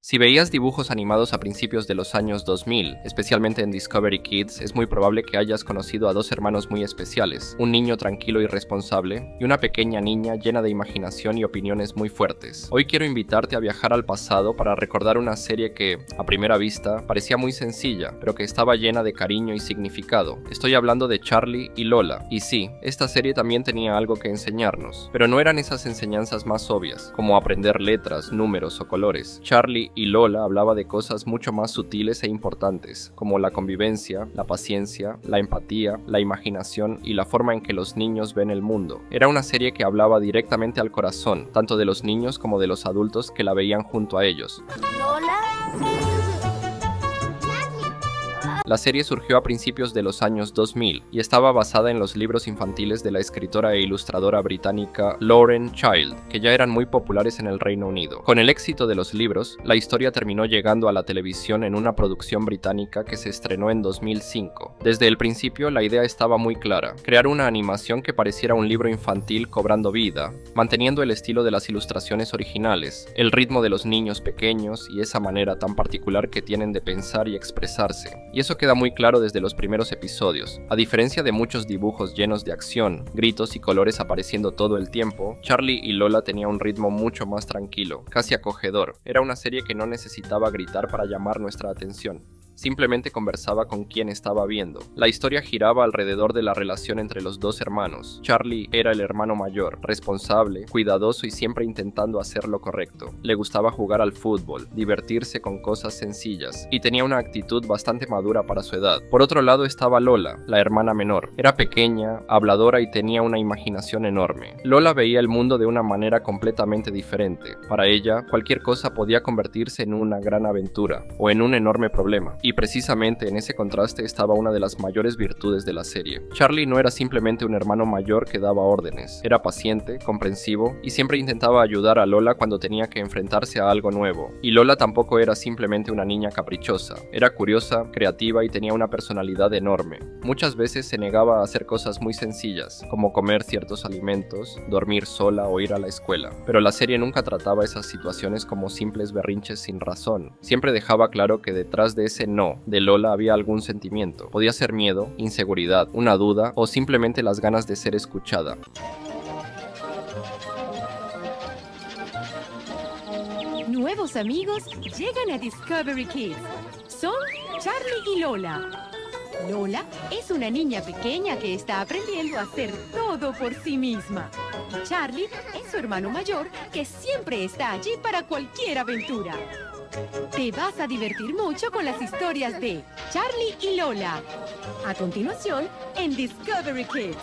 Si veías dibujos animados a principios de los años 2000, especialmente en Discovery Kids, es muy probable que hayas conocido a dos hermanos muy especiales, un niño tranquilo y responsable, y una pequeña niña llena de imaginación y opiniones muy fuertes. Hoy quiero invitarte a viajar al pasado para recordar una serie que, a primera vista, parecía muy sencilla, pero que estaba llena de cariño y significado. Estoy hablando de Charlie y Lola. Y sí, esta serie también tenía algo que enseñarnos, pero no eran esas enseñanzas más obvias, como aprender letras, números o colores. Charlie y Lola hablaba de cosas mucho más sutiles e importantes, como la convivencia, la paciencia, la empatía, la imaginación y la forma en que los niños ven el mundo. Era una serie que hablaba directamente al corazón, tanto de los niños como de los adultos que la veían junto a ellos. La serie surgió a principios de los años 2000 y estaba basada en los libros infantiles de la escritora e ilustradora británica Lauren Child, que ya eran muy populares en el Reino Unido. Con el éxito de los libros, la historia terminó llegando a la televisión en una producción británica que se estrenó en 2005. Desde el principio, la idea estaba muy clara: crear una animación que pareciera un libro infantil cobrando vida, manteniendo el estilo de las ilustraciones originales, el ritmo de los niños pequeños y esa manera tan particular que tienen de pensar y expresarse. Y eso queda muy claro desde los primeros episodios. A diferencia de muchos dibujos llenos de acción, gritos y colores apareciendo todo el tiempo, Charlie y Lola tenía un ritmo mucho más tranquilo, casi acogedor. Era una serie que no necesitaba gritar para llamar nuestra atención. Simplemente conversaba con quien estaba viendo. La historia giraba alrededor de la relación entre los dos hermanos. Charlie era el hermano mayor, responsable, cuidadoso y siempre intentando hacer lo correcto. Le gustaba jugar al fútbol, divertirse con cosas sencillas, y tenía una actitud bastante madura para su edad. Por otro lado estaba Lola, la hermana menor. Era pequeña, habladora y tenía una imaginación enorme. Lola veía el mundo de una manera completamente diferente. Para ella, cualquier cosa podía convertirse en una gran aventura, o en un enorme problema. Y precisamente en ese contraste estaba una de las mayores virtudes de la serie. Charlie no era simplemente un hermano mayor que daba órdenes. Era paciente, comprensivo y siempre intentaba ayudar a Lola cuando tenía que enfrentarse a algo nuevo. Y Lola tampoco era simplemente una niña caprichosa. Era curiosa, creativa y tenía una personalidad enorme. Muchas veces se negaba a hacer cosas muy sencillas, como comer ciertos alimentos, dormir sola o ir a la escuela. Pero la serie nunca trataba esas situaciones como simples berrinches sin razón. Siempre dejaba claro que detrás de ese no de Lola había algún sentimiento. Podía ser miedo, inseguridad, una duda o simplemente las ganas de ser escuchada. Nuevos amigos llegan a Discovery Kids. Son Charlie y Lola. Lola es una niña pequeña que está aprendiendo a hacer todo por sí misma. Y Charlie es su hermano mayor que siempre está allí para cualquier aventura. Te vas a divertir mucho con las historias de Charlie y Lola. A continuación, en Discovery Kids.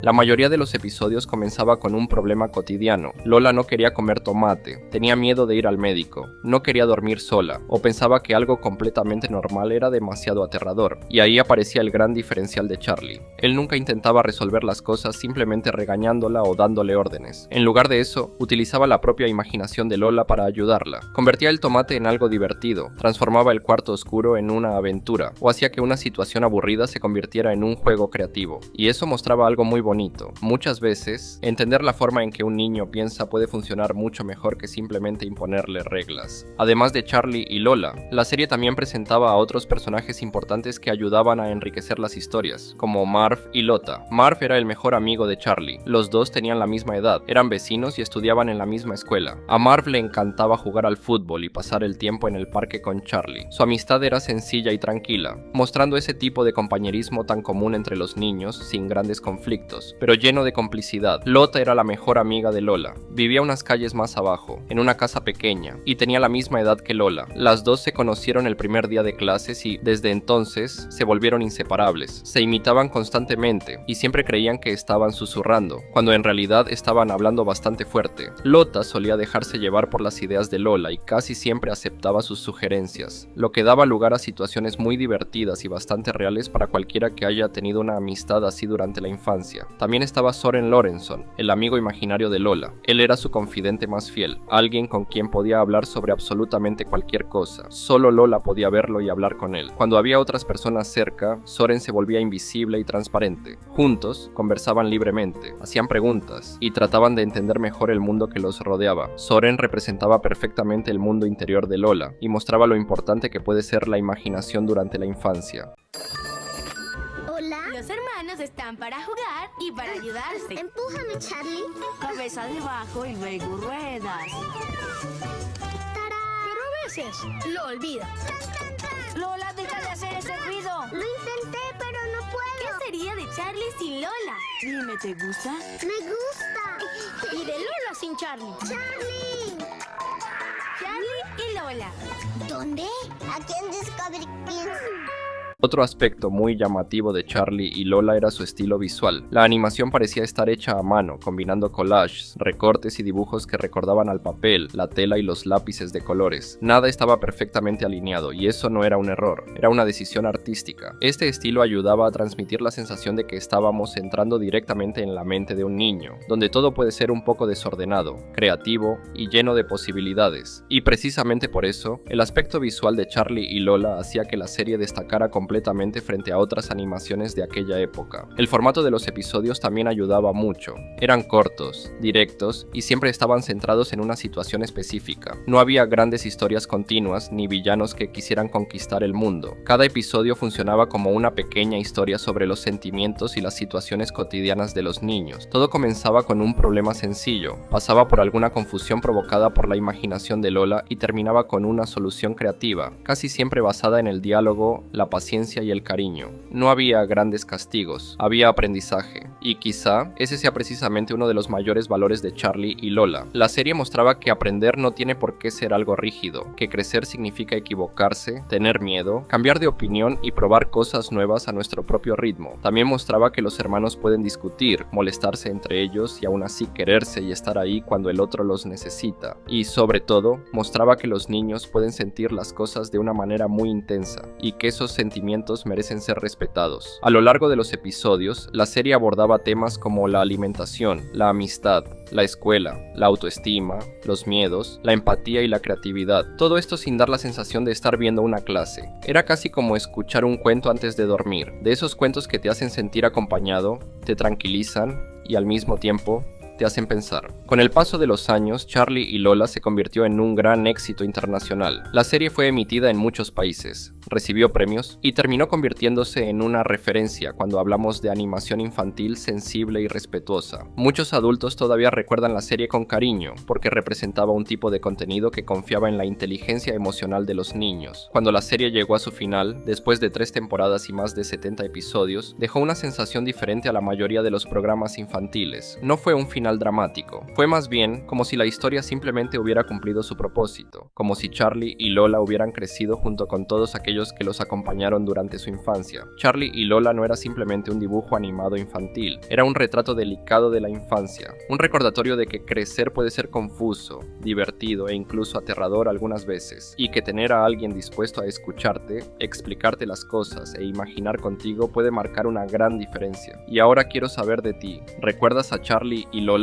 La mayoría de los episodios comenzaba con un problema cotidiano. Lola no quería comer tomate, tenía miedo de ir al médico, no quería dormir sola, o pensaba que algo completamente normal era demasiado aterrador. Y ahí aparecía el gran diferencial de Charlie. Él nunca intentaba resolver las cosas simplemente regañándola o dándole órdenes. En lugar de eso, utilizaba la propia imaginación de Lola para ayudarla. Convertía el tomate en algo divertido, transformaba el cuarto oscuro en una aventura, o hacía que una situación aburrida se convirtiera en un juego creativo. Y eso mostraba algo muy bonito. Muchas veces, entender la forma en que un niño piensa puede funcionar mucho mejor que simplemente imponerle reglas. Además de Charlie y Lola, la serie también presentaba a otros personajes importantes que ayudaban a enriquecer las historias, como Marv y Lotta. Marv era el mejor amigo de Charlie. Los dos tenían la misma edad, eran vecinos y estudiaban en la misma escuela. A Marv le encantaba jugar al fútbol y pasar el tiempo en el parque con Charlie. Su amistad era sencilla y tranquila, mostrando ese tipo de compañerismo tan común entre los niños sin grandes conflictos, pero lleno de complicidad. Lotta era la mejor amiga de Lola. Vivía unas calles más abajo, en una casa pequeña, y tenía la misma edad que Lola. Las dos se conocieron el primer día de clases y, desde entonces, se volvieron inseparables. Se imitaban constantemente, y siempre creían que estaban susurrando, cuando en realidad estaban hablando bastante fuerte. Lotta solía dejarse llevar por las ideas de Lola y casi siempre aceptaba sus sugerencias, lo que daba lugar a situaciones muy divertidas y bastante reales para cualquiera que haya tenido una amistad así durante la infancia. También estaba Soren Lorentzon, el amigo imaginario de Lola. Él era su confidente más fiel, alguien con quien podía hablar sobre absolutamente cualquier cosa. Solo Lola podía verlo y hablar con él. Cuando había otras personas cerca, Soren se volvía invisible y transparente. Juntos, conversaban libremente, hacían preguntas y trataban de entender mejor el mundo que los rodeaba. Soren representaba perfectamente el mundo interior de Lola y mostraba lo importante que puede ser la imaginación durante la infancia. Hola. Los hermanos están para jugar y para ayudarse. Empújame, Charlie. Cabeza debajo y luego ruedas. ¡Tarán! Pero a veces lo olvida. Lola, deja de hacer ese ruido. Lo intenté, pero no puedo. ¿Qué sería de Charlie sin Lola? Dime, ¿te gusta? Me gusta. Y de Lola sin Charlie. ¡Charlie! Charlie y Lola. ¿Dónde? Aquí en Discovery Kids. Otro aspecto muy llamativo de Charlie y Lola era su estilo visual. La animación parecía estar hecha a mano, combinando collages, recortes y dibujos que recordaban al papel, la tela y los lápices de colores. Nada estaba perfectamente alineado, y eso no era un error, era una decisión artística. Este estilo ayudaba a transmitir la sensación de que estábamos entrando directamente en la mente de un niño, donde todo puede ser un poco desordenado, creativo y lleno de posibilidades. Y precisamente por eso, el aspecto visual de Charlie y Lola hacía que la serie destacara completamente frente a otras animaciones de aquella época. El formato de los episodios también ayudaba mucho. Eran cortos, directos y siempre estaban centrados en una situación específica. No había grandes historias continuas ni villanos que quisieran conquistar el mundo. Cada episodio funcionaba como una pequeña historia sobre los sentimientos y las situaciones cotidianas de los niños. Todo comenzaba con un problema sencillo, pasaba por alguna confusión provocada por la imaginación de Lola y terminaba con una solución creativa, casi siempre basada en el diálogo, la paciencia y el cariño. No había grandes castigos, había aprendizaje, y quizá ese sea precisamente uno de los mayores valores de Charlie y Lola. La serie mostraba que aprender no tiene por qué ser algo rígido, que crecer significa equivocarse, tener miedo, cambiar de opinión y probar cosas nuevas a nuestro propio ritmo. También mostraba que los hermanos pueden discutir, molestarse entre ellos y aún así quererse y estar ahí cuando el otro los necesita. Y sobre todo, mostraba que los niños pueden sentir las cosas de una manera muy intensa, y que esos sentimientos merecen ser respetados. A lo largo de los episodios, la serie abordaba temas como la alimentación, la amistad, la escuela, la autoestima, los miedos, la empatía y la creatividad. Todo esto sin dar la sensación de estar viendo una clase. Era casi como escuchar un cuento antes de dormir, de esos cuentos que te hacen sentir acompañado, te tranquilizan y al mismo tiempo te hacen pensar. Con el paso de los años, Charlie y Lola se convirtió en un gran éxito internacional. La serie fue emitida en muchos países, recibió premios y terminó convirtiéndose en una referencia cuando hablamos de animación infantil sensible y respetuosa. Muchos adultos todavía recuerdan la serie con cariño porque representaba un tipo de contenido que confiaba en la inteligencia emocional de los niños. Cuando la serie llegó a su final, después de 3 temporadas y más de 70 episodios, dejó una sensación diferente a la mayoría de los programas infantiles. No fue un final dramático, fue más bien como si la historia simplemente hubiera cumplido su propósito, como si Charlie y Lola hubieran crecido junto con todos aquellos que los acompañaron durante su infancia. Charlie y Lola no era simplemente un dibujo animado infantil, era un retrato delicado de la infancia, un recordatorio de que crecer puede ser confuso, divertido e incluso aterrador algunas veces, y que tener a alguien dispuesto a escucharte, explicarte las cosas e imaginar contigo puede marcar una gran diferencia. Y ahora quiero saber de ti, ¿recuerdas a Charlie y Lola?